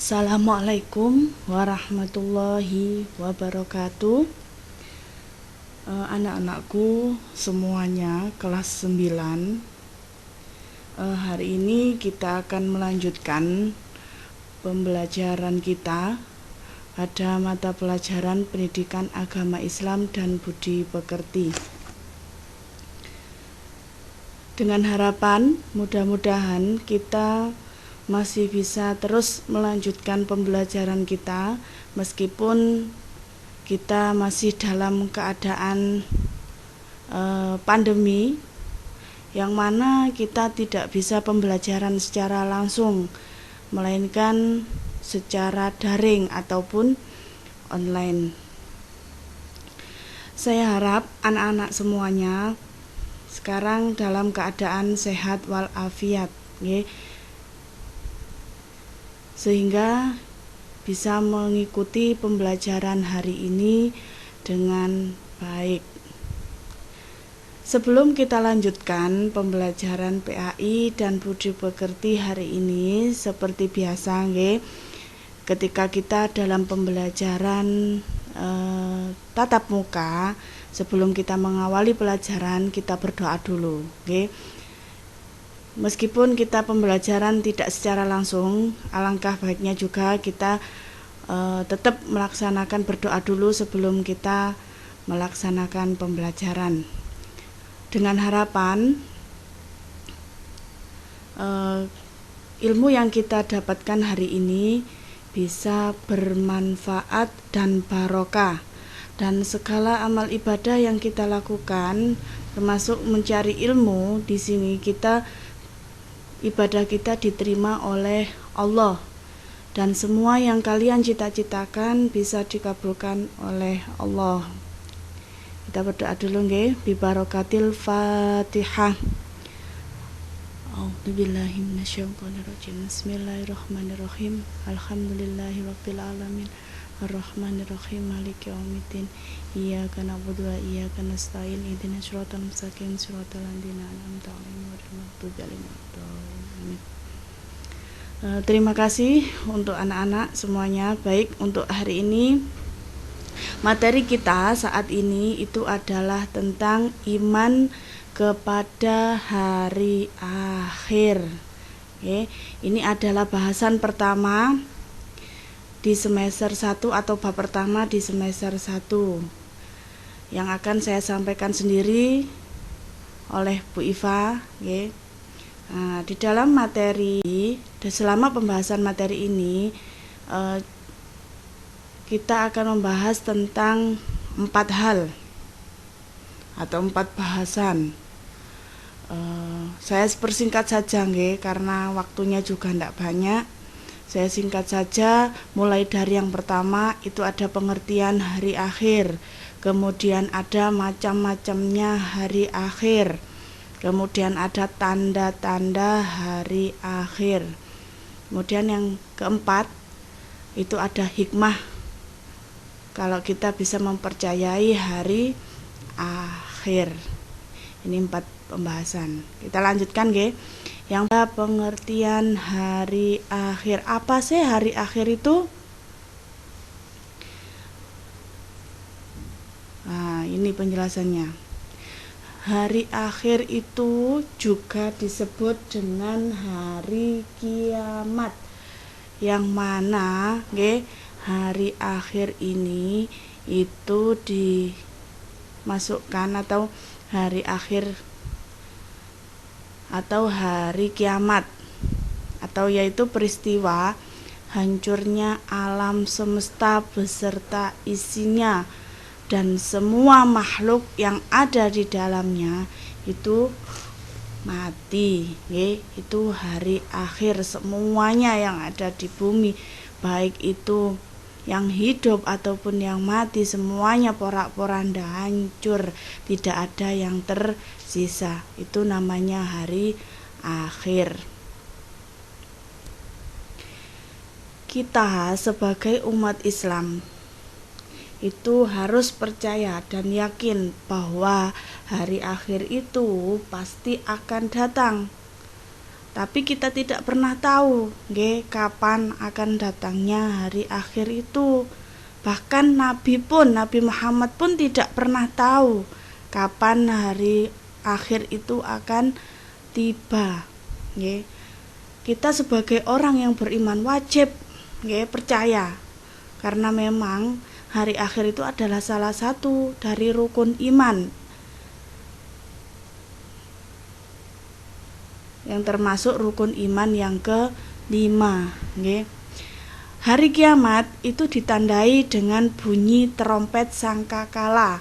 Assalamualaikum warahmatullahi wabarakatuh. Anak-anakku semuanya kelas 9. Hari ini kita akan melanjutkan pembelajaran kita pada mata pelajaran Pendidikan Agama Islam dan Budi Pekerti. Dengan harapan mudah-mudahan kita masih bisa terus melanjutkan pembelajaran kita meskipun kita masih dalam keadaan pandemi, yang mana kita tidak bisa pembelajaran secara langsung, melainkan secara daring ataupun online. Saya harap anak-anak semuanya sekarang dalam keadaan sehat walafiat, sehingga bisa mengikuti pembelajaran hari ini dengan baik. Sebelum kita lanjutkan pembelajaran PAI dan Budi Pekerti hari ini, seperti biasa, ketika kita dalam pembelajaran tatap muka, sebelum kita mengawali pelajaran, kita berdoa dulu, Meskipun kita pembelajaran tidak secara langsung, alangkah baiknya juga kita tetap melaksanakan berdoa dulu sebelum kita melaksanakan pembelajaran. Dengan harapan ilmu yang kita dapatkan hari ini bisa bermanfaat dan barokah, dan segala amal ibadah yang kita lakukan, termasuk mencari ilmu, di sini ibadah kita diterima oleh Allah, dan semua yang kalian cita-citakan bisa dikabulkan oleh Allah. Kita berdoa dulu, bi barokatil Fatihah. A'udzubillahi minasyaitonirrajim. Bismillahirrahmanirrahim. Alhamdulillahirabbil alamin. Ar-Rahmanir-Rahim, Maliki yaumiddin. Iyyaka na'budu wa iyyaka nasta'in. Ihdinas siratal mustaqim, siratal ladzina an'amta 'alaihim ghairil maghdubi 'alaihim waladdallin. Terima kasih untuk anak-anak semuanya. Baik, untuk hari ini materi kita saat ini itu adalah tentang iman kepada hari akhir. Ini adalah bahasan pertama di semester 1 atau bab pertama di semester 1 yang akan saya sampaikan sendiri oleh Bu Iva. Di dalam materi, selama pembahasan materi ini kita akan membahas tentang 4 hal atau 4 bahasan. Saya persingkat saja, karena waktunya juga tidak banyak. Saya singkat saja, mulai dari yang pertama itu ada pengertian hari akhir, kemudian ada macam-macamnya hari akhir, kemudian ada tanda-tanda hari akhir, kemudian yang keempat itu ada hikmah kalau kita bisa mempercayai hari akhir. Ini 4 pembahasan. Kita lanjutkan, Yang pengertian hari akhir. Apa sih hari akhir itu? Ini penjelasannya. Hari akhir itu juga disebut dengan hari kiamat, yang mana hari akhir ini itu dimasukkan, atau hari akhir atau hari kiamat, atau yaitu peristiwa hancurnya alam semesta beserta isinya dan semua makhluk yang ada di dalamnya itu mati. Itu hari akhir. Semuanya yang ada di bumi, baik itu yang hidup ataupun yang mati, semuanya porak-poranda hancur, tidak ada yang tersisa. Itu namanya hari akhir. Kita sebagai umat Islam itu harus percaya dan yakin bahwa hari akhir itu pasti akan datang. Tapi kita tidak pernah tahu nggih kapan akan datangnya hari akhir itu. Bahkan Nabi Muhammad pun tidak pernah tahu kapan hari akhir itu akan tiba. Nggih. Kita sebagai orang yang beriman wajib nggih percaya, karena memang hari akhir itu adalah salah satu dari rukun iman yang termasuk rukun iman yang ke-5 nggih. Hari kiamat itu ditandai dengan bunyi trompet sangkakala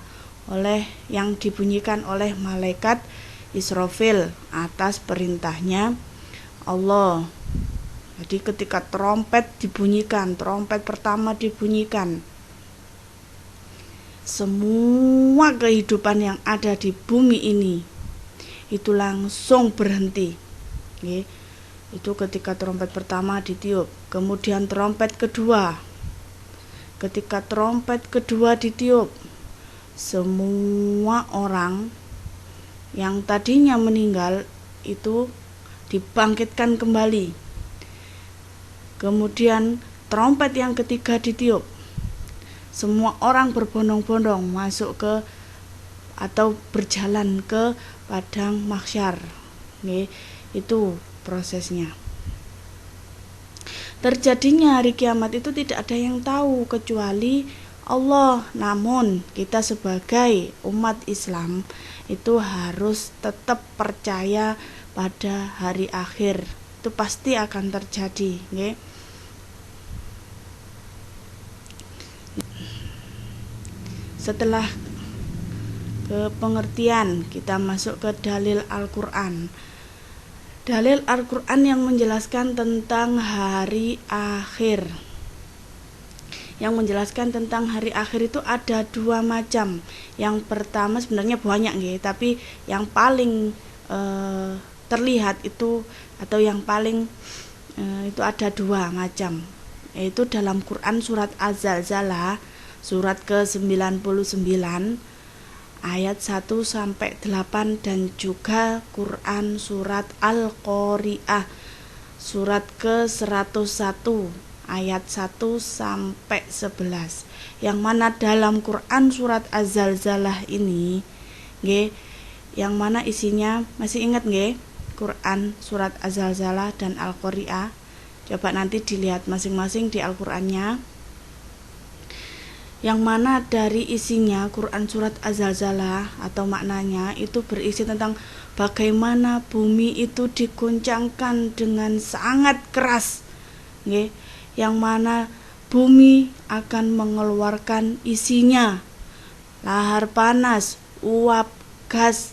yang dibunyikan oleh malaikat Israfil atas perintahnya Allah. Jadi ketika trompet pertama dibunyikan, semua kehidupan yang ada di bumi ini itu langsung berhenti. Nggih. Itu ketika trompet pertama ditiup. Kemudian trompet kedua. Ketika trompet kedua ditiup, semua orang yang tadinya meninggal itu dibangkitkan kembali. Kemudian trompet yang ketiga ditiup. Semua orang berbondong-bondong masuk ke atau berjalan ke padang mahsyar. Nggih, itu prosesnya. Terjadinya hari kiamat itu tidak ada yang tahu kecuali Allah. Namun kita sebagai umat Islam itu harus tetap percaya pada hari akhir. Itu pasti akan terjadi, nggih. Setelah ke pengertian, kita masuk ke dalil Al-Qur'an. Dalil Al-Qur'an yang menjelaskan tentang hari akhir. Yang menjelaskan tentang hari akhir itu ada 2 macam. Yang pertama sebenarnya banyak nggih, tapi yang paling terlihat itu atau yang paling itu ada 2 macam. Yaitu dalam Quran surat Az-Zalzalah surat ke-99 ayat 1-8 dan juga Quran surat Al-Qari'ah surat ke-101 ayat 1-11, yang mana dalam Quran surat Az-Zalzalah ini nggih, yang mana isinya masih ingat nggih, Quran surat Az-Zalzalah dan Al-Qari'ah. Coba nanti dilihat masing-masing di Al-Qur'annya. Yang mana dari isinya Quran surat Az-Zalzalah atau maknanya itu berisi tentang bagaimana bumi itu diguncangkan dengan sangat keras, nggih, yang mana bumi akan mengeluarkan isinya lahar panas, uap gas,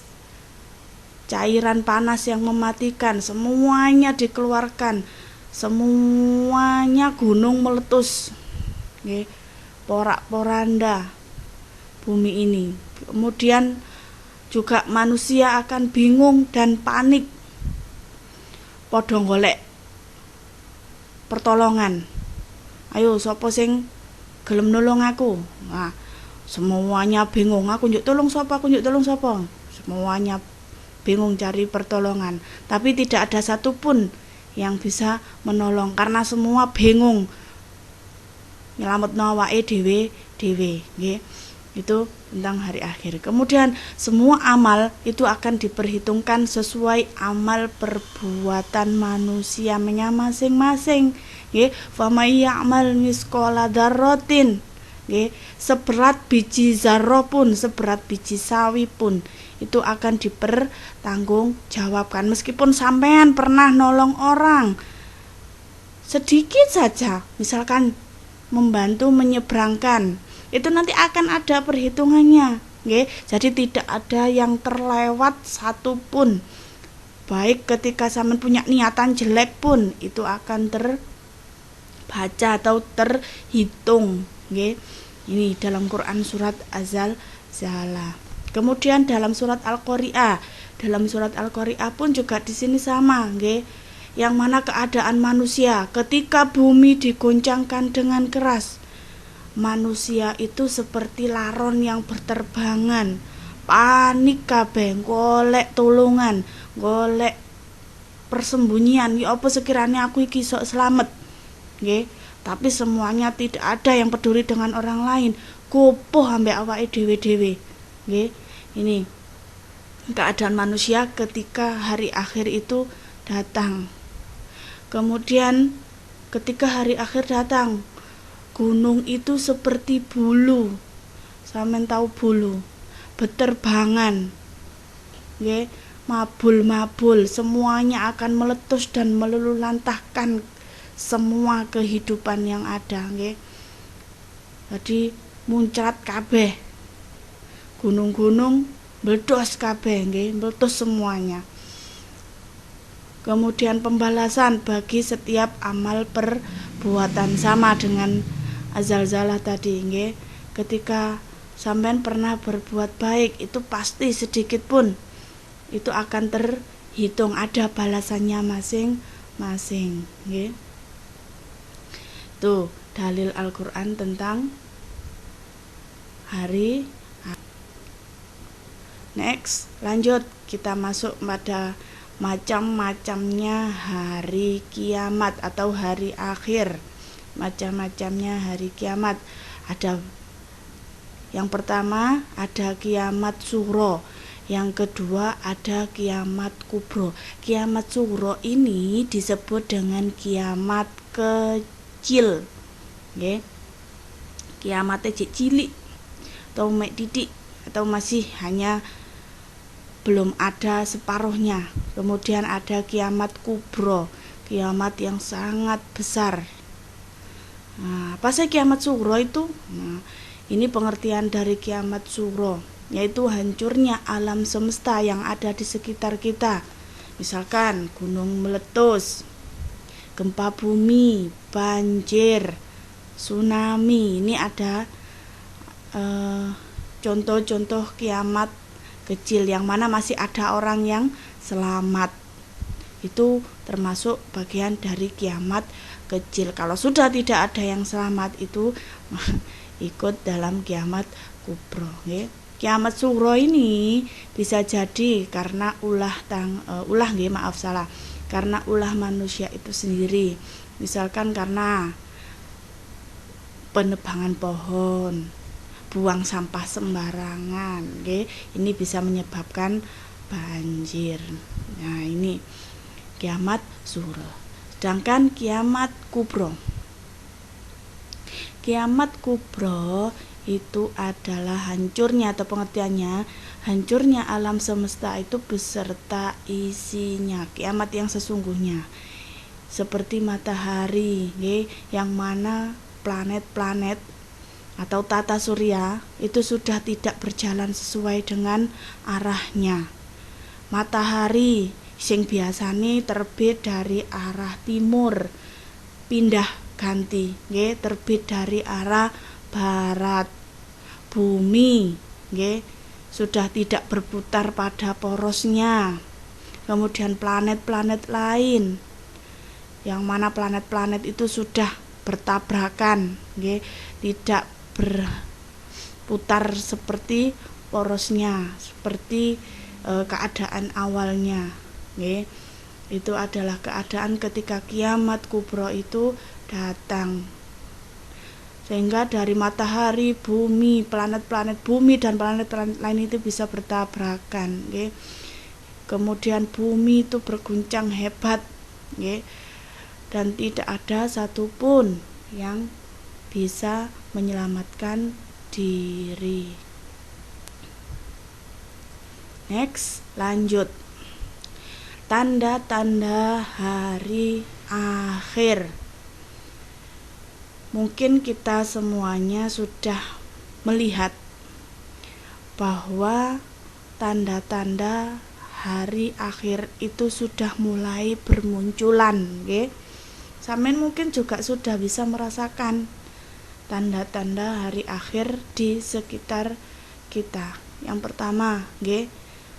cairan panas yang mematikan, semuanya dikeluarkan, semuanya gunung meletus, nggih, porak-poranda bumi ini. Kemudian juga manusia akan bingung dan panik, padha golek pertolongan. Ayo sapa sing gelem nolong aku? Nah, semuanya bingung, aku njuk tolong sapa? Semuanya bingung cari pertolongan, tapi tidak ada satupun yang bisa menolong karena semua bingung nyelametno awake dhewe nggih. Itu tentang hari akhir. Kemudian semua amal itu akan diperhitungkan sesuai amal perbuatan manusianya masing-masing, nggih. Fa may ya'mal misqala dzarratin, nggih, seberat biji zarah pun, seberat biji sawi pun itu akan dipertanggungjawabkan. Meskipun sampean pernah nolong orang sedikit saja, misalkan membantu menyeberangkan, itu nanti akan ada perhitungannya, nggih. Jadi tidak ada yang terlewat satupun. Baik ketika sampean punya niatan jelek pun itu akan terbaca atau terhitung, nggih. Ini dalam Quran surat Az-Zalzalah. Kemudian dalam surat Al-Qari'ah, pun juga di sini sama, nggih. Yang mana keadaan manusia ketika bumi diguncangkan dengan keras, manusia itu seperti laron yang berterbangan, panik kabeh, golek tulungan, golek persembunyian, ya apa sekiranya aku iki sok selamat, nggih. Tapi semuanya tidak ada yang peduli dengan orang lain. Kupuh ambek awake dhewe-dhewe, nggih. Ini keadaan manusia ketika hari akhir itu datang. Kemudian ketika hari akhir datang, gunung itu seperti bulu. Sampeyan tahu bulu? Beterbangan. Nggih, mabul-mabul, semuanya akan meletus dan meluluhlantahkan semua kehidupan yang ada, nggih. Jadi muncrat kabeh. Gunung-gunung meledos kabeh, nggih, meletus semuanya. Kemudian pembalasan bagi setiap amal perbuatan, sama dengan azalzalah tadi, nggih. Ketika sampean pernah berbuat baik, itu pasti sedikit pun itu akan terhitung, ada balasannya masing-masing, nggih. Tuh dalil Al-Qur'an tentang hari. Next, lanjut kita masuk pada macam-macamnya hari kiamat atau hari akhir. Macam-macamnya hari kiamat. Ada yang pertama ada kiamat sughra, yang kedua ada kiamat kubro. Kiamat sughra ini disebut dengan kiamat kecil, nggih. Kiamatnya cilik atau mek titik atau masih hanya belum ada separuhnya. Kemudian ada kiamat kubro, kiamat yang sangat besar. Nah, apa sih kiamat sughra itu? Nah, ini pengertian dari kiamat sughra, yaitu hancurnya alam semesta yang ada di sekitar kita. Misalkan gunung meletus, gempa bumi, banjir, tsunami. Ini ada contoh-contoh kiamat kecil yang mana masih ada orang yang selamat. Itu termasuk bagian dari kiamat kecil. Kalau sudah tidak ada yang selamat, itu ikut dalam kiamat kubro, nggih. Kiamat sughra ini bisa jadi karena karena ulah manusia itu sendiri. Misalkan karena penebangan pohon, buang sampah sembarangan, nggih. Ini bisa menyebabkan banjir. Nah, ini kiamat sughra. Sedangkan kiamat kubro. Kiamat kubro itu adalah hancurnya, atau pengertiannya hancurnya alam semesta itu beserta isinya. Kiamat yang sesungguhnya seperti matahari, nggih, yang mana planet-planet atau tata surya itu sudah tidak berjalan sesuai dengan arahnya. Matahari sing biasane terbit dari arah timur pindah ganti, nggih, terbit dari arah barat. Bumi, nggih, sudah tidak berputar pada porosnya. Kemudian planet-planet lain, yang mana planet-planet itu sudah bertabrakan, nggih, tidak berputar seperti porosnya, seperti keadaan awalnya, nggih. Itu adalah keadaan ketika kiamat kubro itu datang. Sehingga dari matahari, bumi, planet-planet bumi dan planet-planet lain itu bisa bertabrakan, nggih. Kemudian bumi itu berguncang hebat, nggih. Dan tidak ada satupun yang bisa menyelamatkan diri. Next, lanjut. Tanda-tanda hari akhir. Mungkin kita semuanya sudah melihat bahwa tanda-tanda hari akhir itu sudah mulai bermunculan, nggih. Sampeyan mungkin juga sudah bisa merasakan tanda-tanda hari akhir di sekitar kita. Yang pertama, nggih,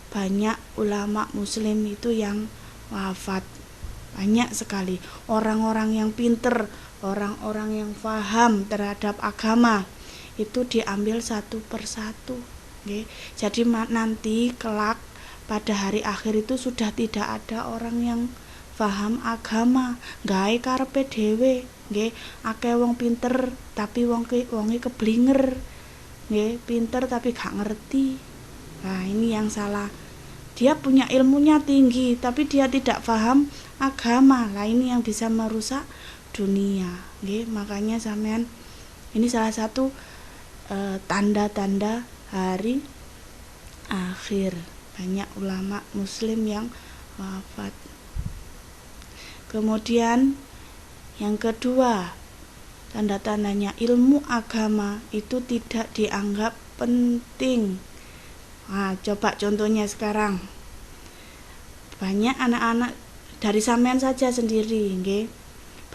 banyak ulama muslim itu yang wafat. Banyak sekali orang-orang yang pinter, orang-orang yang paham terhadap agama itu diambil satu persatu, nggih. Jadi nanti kelak pada hari akhir itu sudah tidak ada orang yang paham agama, gawe karepe dhewe. Nggih, akeh wong pinter tapi wonge keblinger. Nggih, pinter tapi gak ngerti. Nah, ini yang salah. Dia punya ilmunya tinggi tapi dia tidak paham agama. Lah ini yang bisa merusak dunia. Nggih, makanya sampean ini salah satu tanda-tanda hari akhir. Banyak ulama muslim yang wafat. Kemudian yang kedua, tanda-tandanya ilmu agama itu tidak dianggap penting. Nah, coba contohnya sekarang. Banyak anak-anak dari sampean saja sendiri, nggih.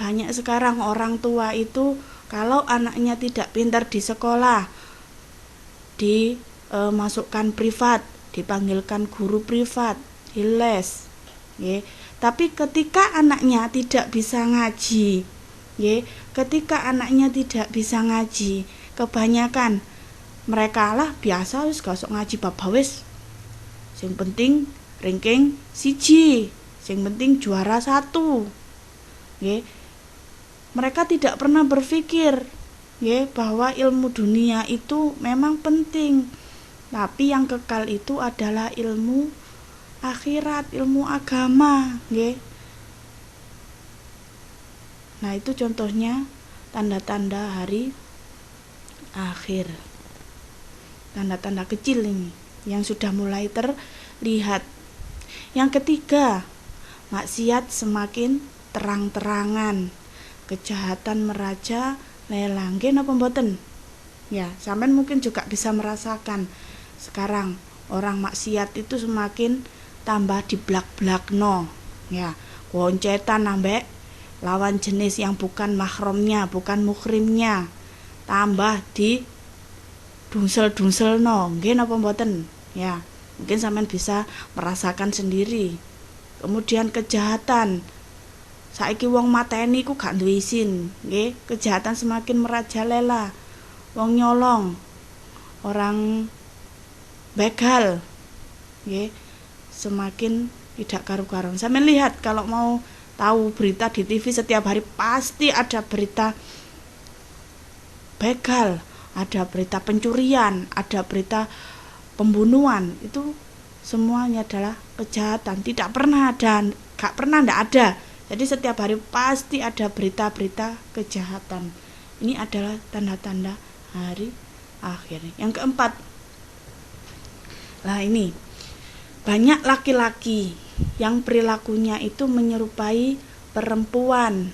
Banyak sekarang orang tua itu kalau anaknya tidak pintar di sekolah, dimasukkan privat, dipanggilkan guru privat, di les, nggih. Tapi ketika anaknya tidak bisa ngaji, ketika anaknya tidak bisa ngaji, kebanyakan mereka lah biasa wis gak sok ngaji bab wis. Sing penting ranking 1, sing penting juara 1. Mereka tidak pernah berpikir bahwa ilmu dunia itu memang penting. Tapi yang kekal itu adalah ilmu akhirat, ilmu agama, nggih. Nah, itu contohnya tanda-tanda hari akhir. Tanda-tanda kecil ini yang sudah mulai terlihat. Yang ketiga, maksiat semakin terang-terangan, kejahatan meraja lelang. Nggih napa mboten? Ya, sampean mungkin juga bisa merasakan sekarang orang maksiat itu semakin tambah diblak-blakno, ya, koncetan ambek lawan jenis yang bukan mahramnya, bukan muhrimnya, tambah di dungsel-dungselno, nggih napa mboten? Ya, mungkin sampean bisa merasakan sendiri. Kemudian kejahatan, saiki wong mateni ku gak duwe izin, nggih, kejahatan semakin merajalela. Wong nyolong, orang begal, nggih, semakin tidak karu-karuan. Saya melihat kalau mau tahu berita di TV setiap hari pasti ada berita begal, ada berita pencurian, ada berita pembunuhan. Itu semuanya adalah kejahatan. Tidak pernah ada, gak pernah ndak ada. Jadi setiap hari pasti ada berita-berita kejahatan. Ini adalah tanda-tanda hari akhir. Yang keempat, lah ini banyak laki-laki yang perilakunya itu menyerupai perempuan,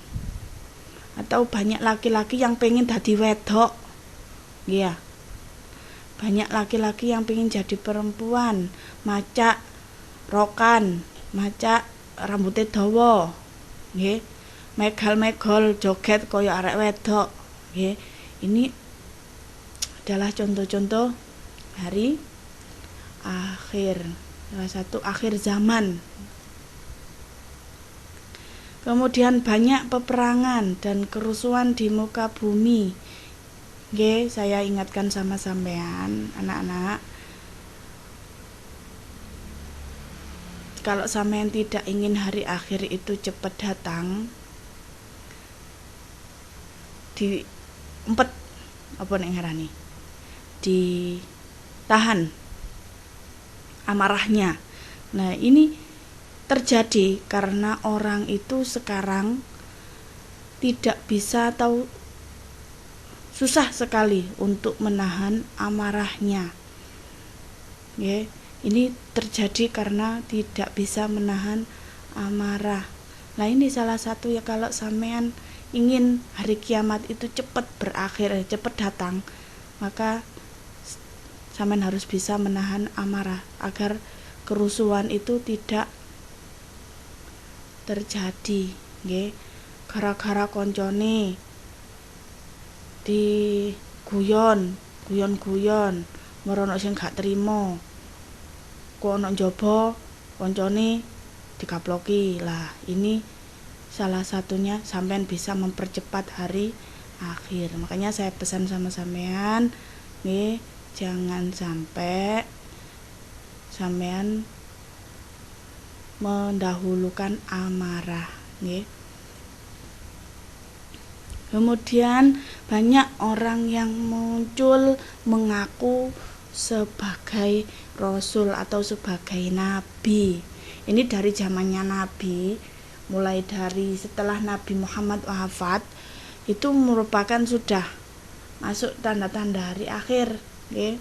atau banyak laki-laki yang pengen jadi wedok, ya. Banyak laki-laki yang pengen jadi perempuan, macak rokan, macak rambutnya dawa, nggih, megal-megal joget koyo arek wedok, nggih. Ini adalah contoh-contoh hari akhir. Salah satu akhir zaman. Kemudian banyak peperangan dan kerusuhan di muka bumi. Nggih, saya ingatkan sama sampean, anak-anak. Kalau sampean tidak ingin hari akhir itu cepat datang, diempet apa nek ngarani? Ditahan amarahnya. Nah, ini terjadi karena orang itu sekarang tidak bisa atau susah sekali untuk menahan amarahnya. Ya, ini terjadi karena tidak bisa menahan amarah. Nah, ini salah satu ya, kalau sampean ingin hari kiamat itu cepat berakhir, cepat datang, maka sampean harus bisa menahan amarah agar kerusuhan itu tidak terjadi, nggih. Gara-gara koncone guyon, merono sing gak trimo. Kok ana njaba koncone dikaploki. Lah, ini salah satunya sampean bisa mempercepat hari akhir. Makanya saya pesan sama sampean, nggih, jangan sampai sampean mendahulukan amarah, nggih. Kemudian banyak orang yang muncul mengaku sebagai rasul atau sebagai nabi. Ini dari zamannya Nabi, mulai dari setelah Nabi Muhammad wafat, itu merupakan sudah masuk tanda-tanda hari akhir, nggih.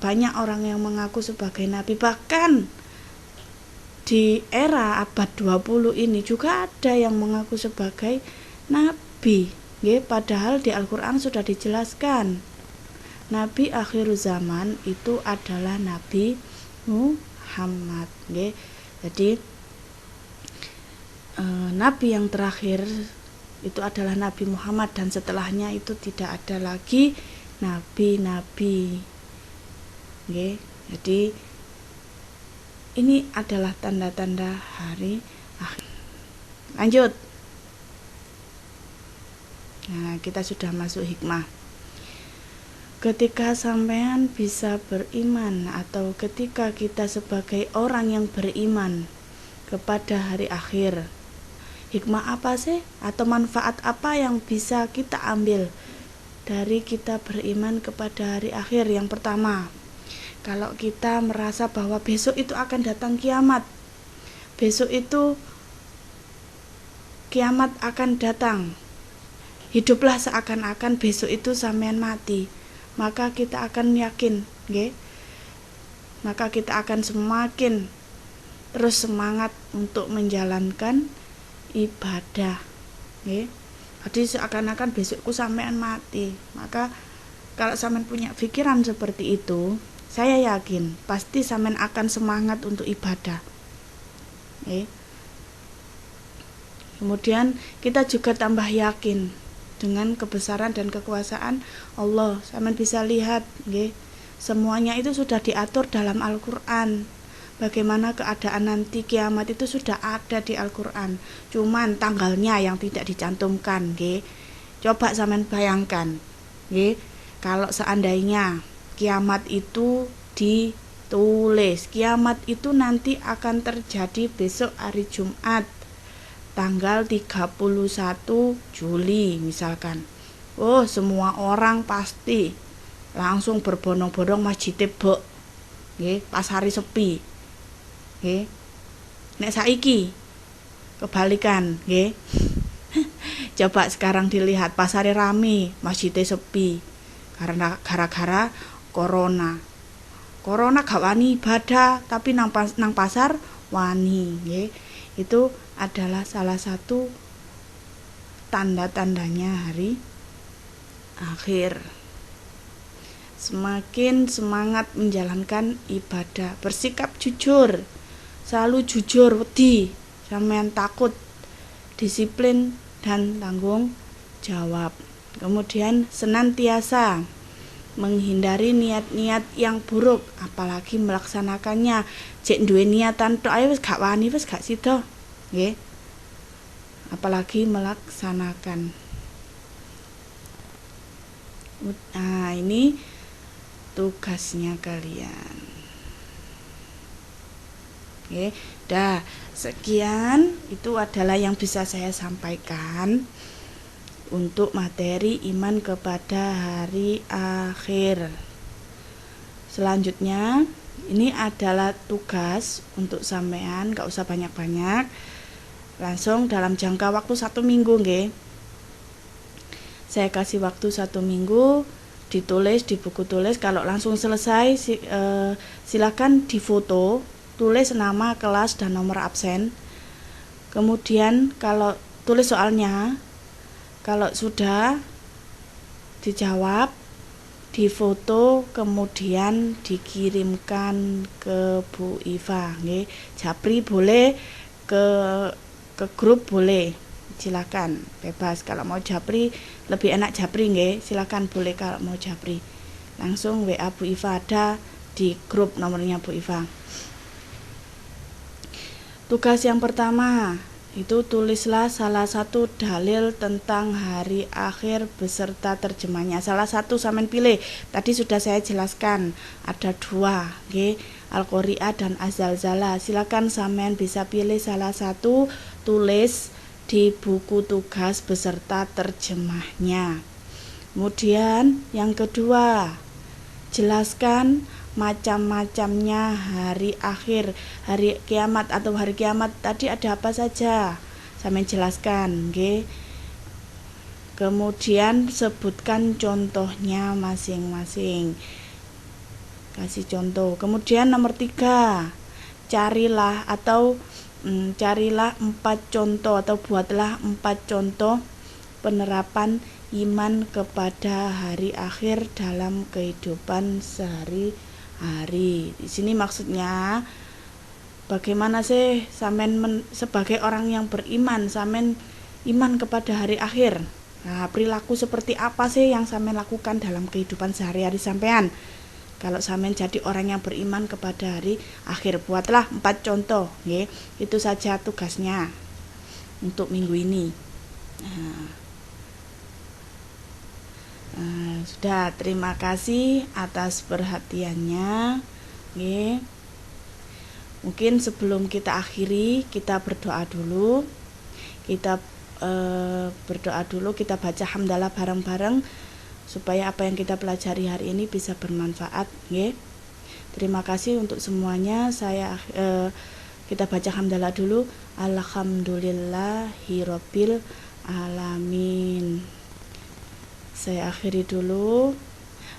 Banyak orang yang mengaku sebagai nabi, bahkan di era abad 20 ini juga ada yang mengaku sebagai nabi, nggih. Padahal di Al-Qur'an sudah dijelaskan nabi akhir zaman itu adalah Nabi Muhammad, nggih. Jadi nabi yang terakhir itu adalah Nabi Muhammad, dan setelahnya itu tidak ada lagi nabi-nabi, nggih. Jadi ini adalah tanda-tanda hari akhir. Lanjut. Nah, kita sudah masuk hikmah. Ketika sampean bisa beriman, atau ketika kita sebagai orang yang beriman kepada hari akhir, hikmah apa sih atau manfaat apa yang bisa kita ambil dari kita beriman kepada hari akhir? Yang pertama, kalau kita merasa bahwa besok itu akan datang kiamat, besok itu kiamat akan datang, hiduplah seakan-akan besok itu sampean mati, maka kita akan yakin, nggih. Maka kita akan semakin terus semangat untuk menjalankan ibadah, nggih. Jadi seakan-akan besokku sampean mati. Maka kalau sampean punya pikiran seperti itu, saya yakin pasti sampean akan semangat untuk ibadah, nggih. Kemudian kita juga tambah yakin dengan kebesaran dan kekuasaan Allah. Sampean bisa lihat, nggih, semuanya itu sudah diatur dalam Al-Qur'an. Bagaimana keadaan nanti kiamat itu sudah ada di Al-Qur'an. Cuman tanggalnya yang tidak dicantumkan, nggih. Coba sampean bayangkan, nggih, kalau seandainya kiamat itu ditulis, kiamat itu nanti akan terjadi besok hari Jumat, tanggal 31 Juli misalkan. Oh, semua orang pasti langsung berbondong-bondong masjid tebok, nggih, pasare sepi, nggih. Nek saiki kebalikan, nggih. Coba sekarang dilihat, pasare rame, masjidnya sepi karena gara-gara corona. Corona gak wani ibadah, tapi nang pasar wani, nggih. Itu adalah salah satu tanda-tandanya hari akhir. Semakin semangat menjalankan ibadah, bersikap jujur, selalu jujur, wedi, sampean takut, disiplin dan tanggung jawab. Kemudian senantiasa menghindari niat-niat yang buruk, apalagi melaksanakannya. Cek duwe niatan tok ae wis gak wani, wis gak sida, nggih. Apalagi melaksanakan. Nah, ini tugasnya kalian. Oke, dah, sekian itu adalah yang bisa saya sampaikan untuk materi iman kepada hari akhir. Selanjutnya, ini adalah tugas untuk sampean, gak usah banyak-banyak, langsung dalam jangka waktu 1 minggu, nggih. Saya kasih waktu 1 minggu, ditulis di buku tulis. Kalau langsung selesai, silakan difoto, tulis nama, kelas, dan nomor absen. Kemudian kalau tulis soalnya, kalau sudah dijawab, difoto, kemudian dikirimkan ke Bu Iva, nggih. Japri boleh, ke grup boleh, silakan, bebas. Kalau mau japri, lebih enak japri, nggih, silakan, boleh. Kalau mau japri langsung WA Bu Iva, ada di grup nomornya Bu Iva. Tugas yang pertama, Itu tulislah salah satu dalil tentang hari akhir beserta terjemahnya. Salah satu sampean pilih. Tadi sudah saya jelaskan, ada dua, nggih. Al-Qari'ah dan Az-Zalzalah. Silakan sampean bisa pilih salah satu, tulis di buku tugas beserta terjemahnya. Kemudian yang kedua, jelaskan macam-macamnya hari akhir, hari kiamat atau hari kiamat tadi ada apa saja. Sampeyan jelaskan, nggih. Kemudian sebutkan contohnya masing-masing. Kasih contoh. Kemudian nomor 3, carilah 4 contoh atau buatlah 4 contoh penerapan iman kepada hari akhir dalam kehidupan sehari-hari. Di sini maksudnya bagaimana sih sampean sebagai orang yang beriman, sampean iman kepada hari akhir. Nah, perilaku seperti apa sih yang sampean lakukan dalam kehidupan sehari-hari sampean? Kalau sampean jadi orang yang beriman kepada hari akhir, buatlah 4 contoh, nggih. Itu saja tugasnya untuk minggu ini. Sudah, terima kasih atas perhatiannya. Nggih. Mungkin sebelum kita akhiri, kita berdoa dulu. Kita berdoa dulu, kita baca hamdalah bareng-bareng supaya apa yang kita pelajari hari ini bisa bermanfaat, nggih. Terima kasih untuk semuanya. Kita baca hamdalah dulu. Alhamdulillahirabbil alamin. Saya akhiri dulu.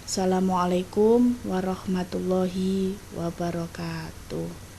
Assalamualaikum warahmatullahi wabarakatuh.